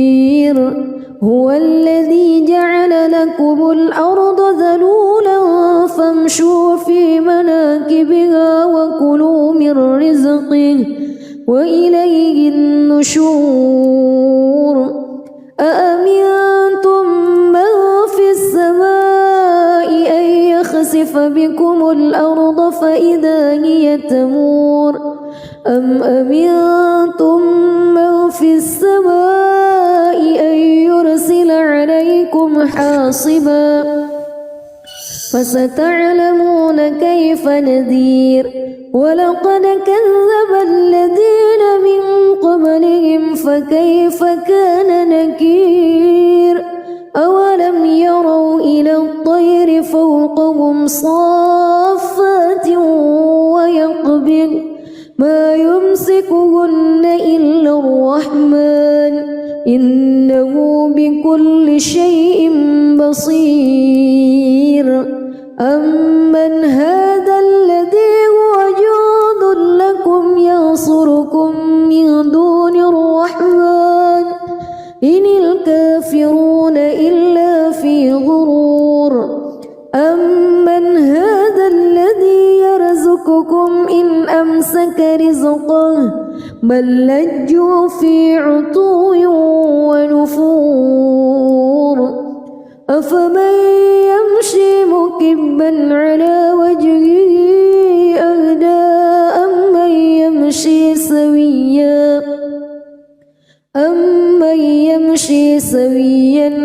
هو الذي جعل لكم الأرض ذلولا فامشوا في مناكبها وكلوا من رزقه وإليه النشور أأمنتم من في السماء أن يخسف بكم الأرض فإذا هي تمور أم أمنتم من في السماء أن يرسل عليكم حاصبا فستعلمون كيف نذير ولقد كذب الذين من قبلهم فكيف كان نكير أولم يروا إلى الطير فوقهم صافات ويقبض ما يمسكهن إلا الرحمن إنه بكل شيء بصير أمن هذا الذي هو جند لكم ينصركم من دون الرحمن إن الكافرون إلا في غرور أمن هذا الذي يرزقكم إن أمسك رزقه بل لجوا في عتو ونفور أفمن يمشي مكبا على وجهه أهدى أمن يمشي سويا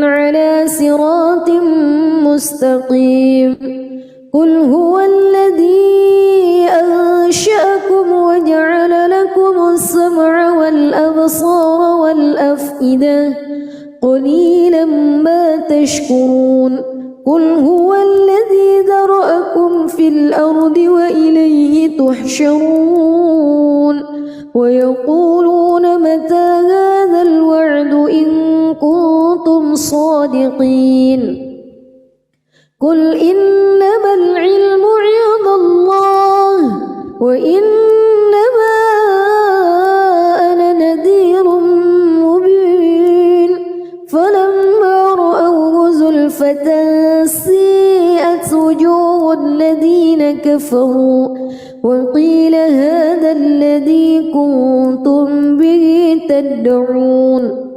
على صراط مستقيم قل هو الذي أنشأكم وجعل لكم السمع والأبصار والأفئدة قليلا ما تشكرون قل هو الذي ذرأكم في الأرض وإليه تحشرون ويقولون متى هذا الوعد إن كنتم صادقين قل إنما العلم عند الله وإنما أنا نذير مبين فلما رأوه زلفة سيئت وجوه الذين كفروا وقيل هذا الذي كنتم به تدعون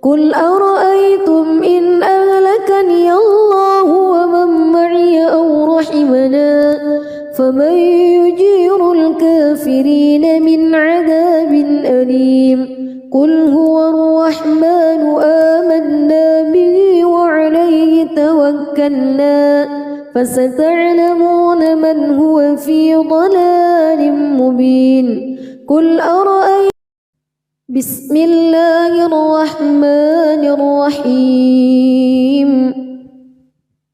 قل أرأيتم إن أهلكني الله ومن معي أو رحمنا فمن يجير الكافرين من عذاب أليم قل هو الرحمن آمنا به وعليه توكلنا فستعلمون من هو في ضلال مبين قل أرأيتم بسم الله الرحمن الرحيم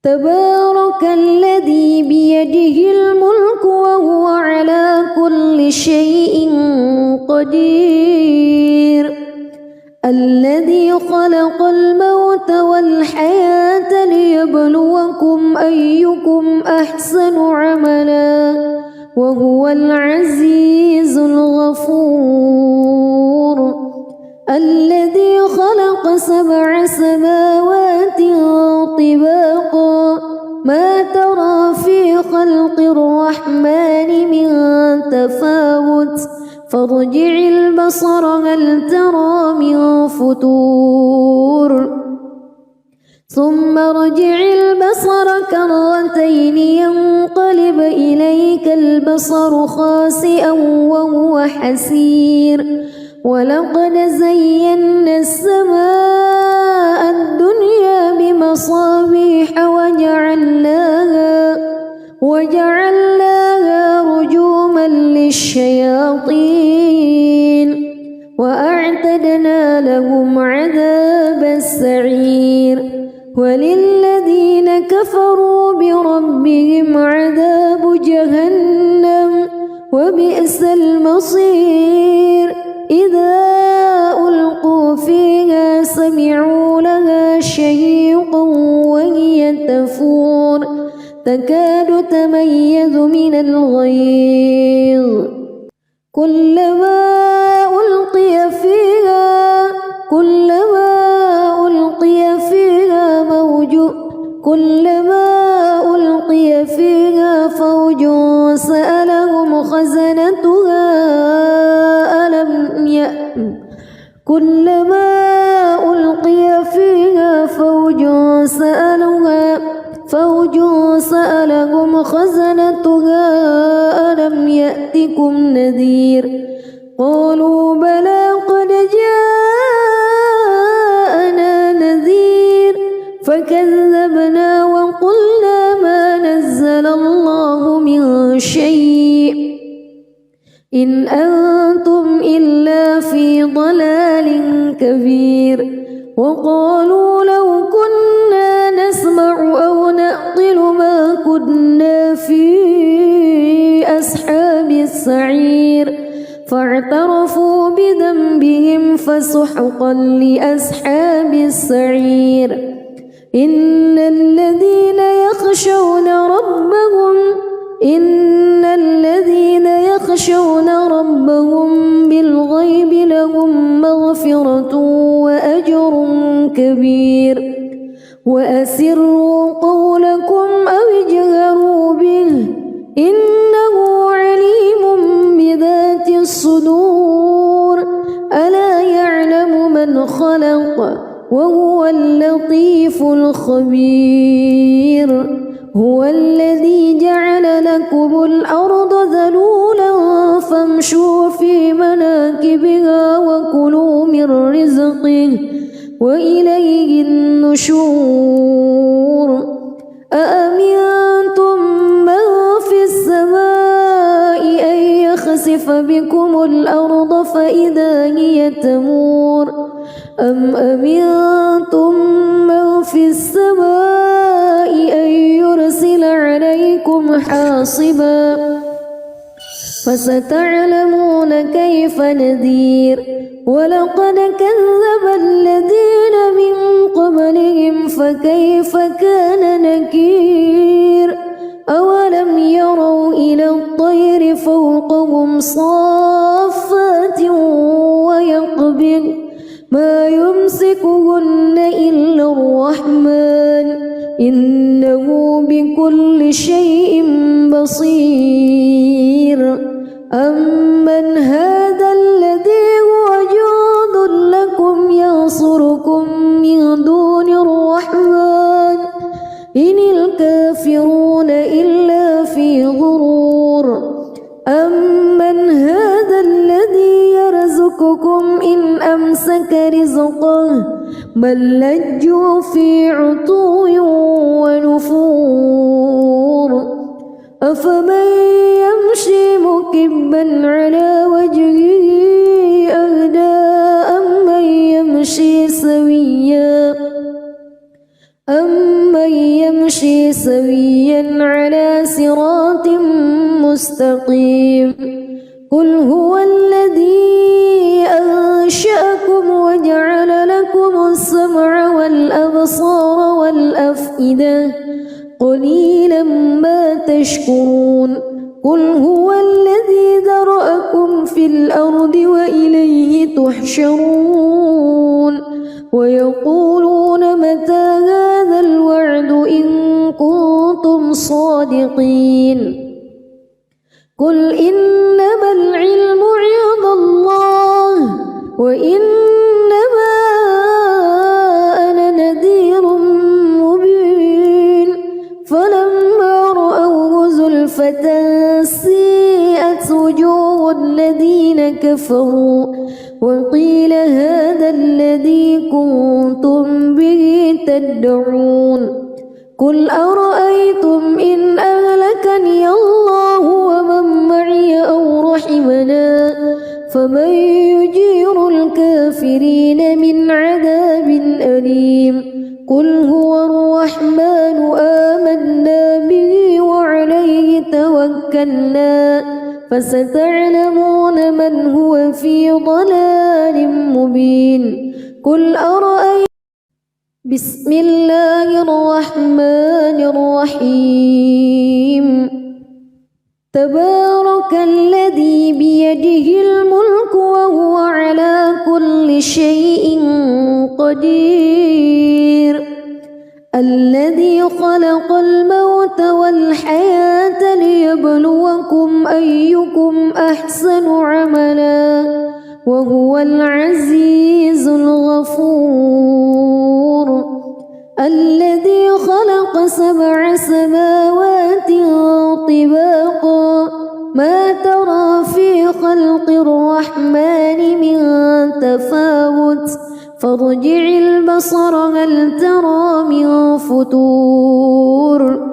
تبارك الذي بيده الملك وهو على كل شيء قدير الذي خلق الموت والحياة ليبلوكم أيكم أحسن عملا وهو العزيز الغفور الذي خلق 7 سماوات طباقا ما ترى في خلق الرحمن من تفاوت فارجع البصر هل ترى من فتور ثم ارجع البصر كرتين ينقلب إليك البصر خاسئا وهو حسير ولقد زينا السماء الدنيا بمصابيح وجعلناها وأعتدنا لهم عذاب السعير وللذين كفروا بربهم عذاب جهنم وبئس المصير إذا ألقوا فيها سمعوا لها شهيقا وهي تفور تكاد تميز من الغيظ كلما ألقي فيها فوج سألهم خزنتها ألم يأتكم نذير قالوا بلى قد جاءنا نذير فكذبنا وقلنا ما نزل الله من شيء إن أنتم إلا في ضلال كبير وقالوا لو كنا نسمع أو نعقل ما كنا في أصحاب السعير فاعترفوا بذنبهم فسحقا لأصحاب السعير إن الذين يخشون ربهم بالغيب لهم مغفرة وأجر كبير وأسروا قولكم أو اجهروا به إنه عليم بذات الصدور ألا يعلم من خلق وهو اللطيف الخبير هو الذي جعل لكم الأرض ذلولا فامشوا في مناكبها وكلوا من رزقه وإليه النشور أأمنتم من في السماء أن يخسف بكم الأرض فإذا هي تمور أم أمنتم من في السماء أن يرسل عليكم حاصبا فستعلمون كيف نذير ولقد كذب الذين من قبلهم فكيف كان نكير أولم يروا إلى الطير فوقهم صافات ويقبض ما يمسكهن إلا الرحمن إنه بكل شيء بصير أمن هذا الذي هو جند لكم ينصركم من دون الرحمن إن الكافرون إلا في غرور أمن هذا الذي يرزقكم إن أمسك رزقه بل لجوا في عتو ونفور أفمن يمشي مكبا على وجهه أهدى أمن يمشي سويا على صراط مستقيم قل هو الذي أنشأكم وجعل لكم السمع والأبصار والأفئدة قليلا ما تشكرون قل هو الذي ذرأكم في الأرض وإليه تحشرون ويقولون متى هذا الوعد إن كنتم صادقين قل إنما العلم عند الله وإنما أنا نذير مبين فلما رأوه زلفة سيئت وجوه الذين كفروا وقيل هذا الذي كنتم به تدعون قل أرأيتم إن أهلكني الله ومن معي أو رحمنا فمن يجير الكافرين من عذاب أليم قل هو الرحمن آمنا به وعليه توكلنا فستعلمون من هو في ضلال مبين قل أرأيتم بسم الله الرحمن الرحيم تبارك الذي بيده الملك وهو على كل شيء قدير الذي خلق الموت والحياة ليبلوكم أيكم أحسن عملا وهو العزيز الغفور الذي خلق 7 سماوات طباقا ما ترى في خلق الرحمن من تفاوت فارجع البصر هل ترى من فتور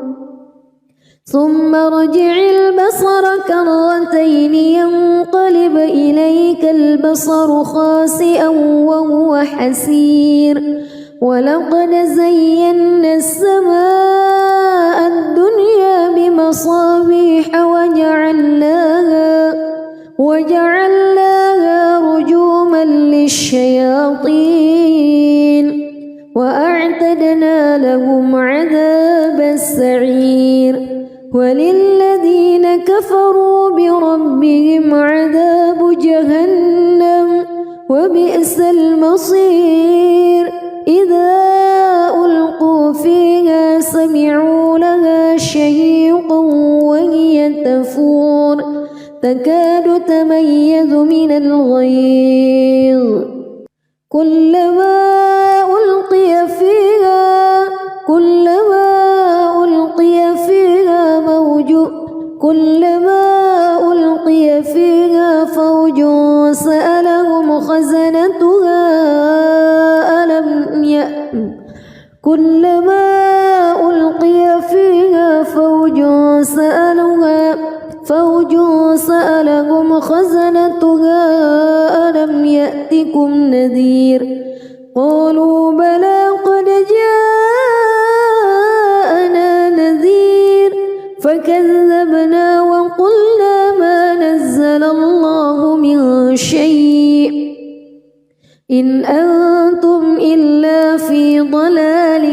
ثم ارجع البصر كرتين ينقلب إليك البصر خاسئا وهو حسير ولقد زينا السماء الدنيا بمصابيح وجعلناها رجوما للشياطين وأعتدنا لهم عذاب السعير وللذين كفروا بربهم عذاب جهنم وبئس المصير إذا ألقوا فيها سمعوا لها شهيقا وهي تفور تكاد تميز من الغيظ كلما ألقي فيها فوج سألهم خزنتها كلما ألقي فيها فوج سألهم خزنتها ألم يأتكم نذير قالوا بلى قد جاءنا نذير فكذبنا وقلنا ما نزل الله من شيء إن أنتم إلا في ضلال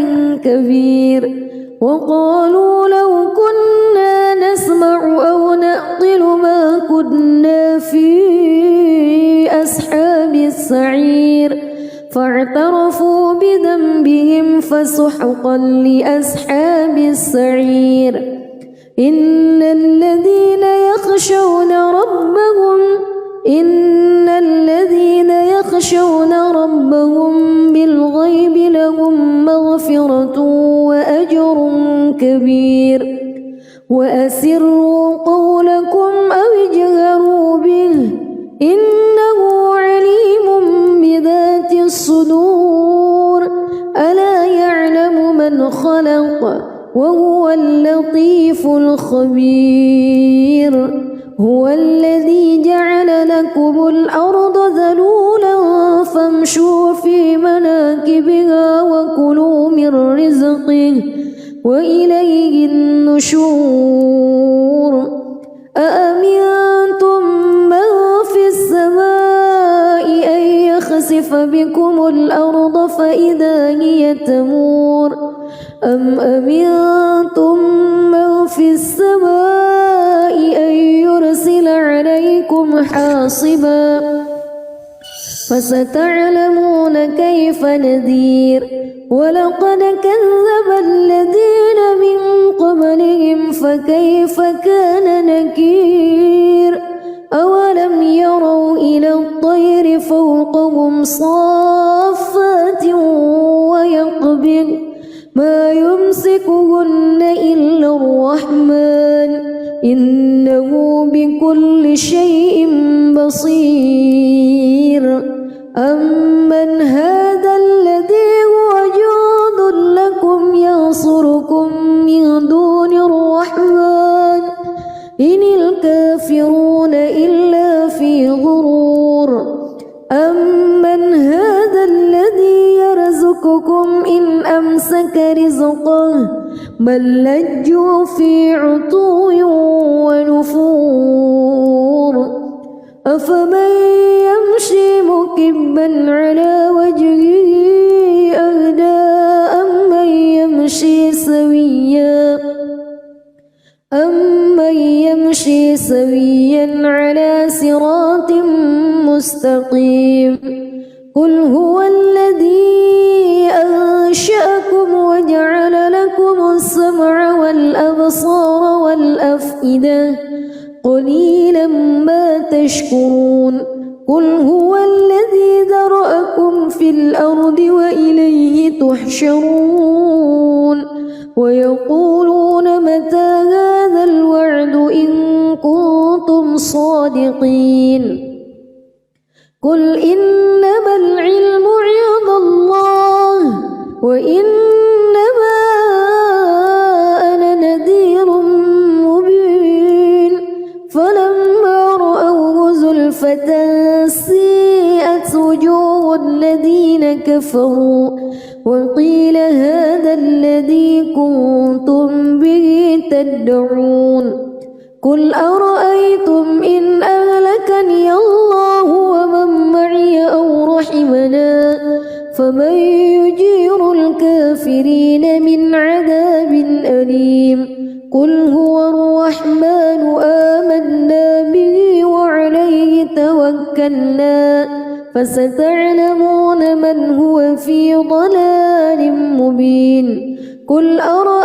كبير وقالوا لو كنا نسمع أو نعقل ما كنا في أصحاب السعير فاعترفوا بذنبهم فسحقا لأصحاب السعير إن الذين يخشون ربهم بالغيب لهم مغفرة وأجر كبير وأسروا قولكم أو اجهروا به إنه عليم بذات الصدور ألا يعلم من خلق وهو اللطيف الخبير هو الذي جعل لكم الأرض ذلولا فامشوا في مناكبها وكلوا من رزقه وإليه النشور أأمنتم من في السماء أن يخسف بكم الأرض فإذا هي تمور أم أمنتم من في السماء أن يرسل عليكم حاصبا فستعلمون كيف نذير ولقد كذب الذين من قبلهم فكيف كان نكير أولم يروا إلى الطير فوقهم صافات ويقبض ما يمسكهن إلا الرحمن إنه بكل شيء بصير أمن هذا الذي هو جند لكم ينصركم من دون الرحمن إن الكافرون إلا في غرور أمسك رزقه بل لجوا في عتو ونفور أفمن يمشي مكبا على وجهه أهدى أمن يمشي سويا على صراط مستقيم قل هو الذي أنشأكم وجعل لكم السمع والأبصار والأفئدة قليلا ما تشكرون قل هو الذي ذرأكم في الأرض وإليه تحشرون ويقولون متى هذا الوعد إن كنتم صادقين قل إنما العلم عند الله وإنما أنا نذير مبين فلما رأوه زلفة سيئت وجوه الذين كفروا وقيل هذا الذي كنتم به تدعون قل أرأيتم إن أهلكني الله ومن معي أو رحمنا فمن يجير الكافرين من عذاب أليم قل هو الرحمن آمنا به وعليه توكلنا فستعلمون من هو في ضلال مبين قل أرأيتم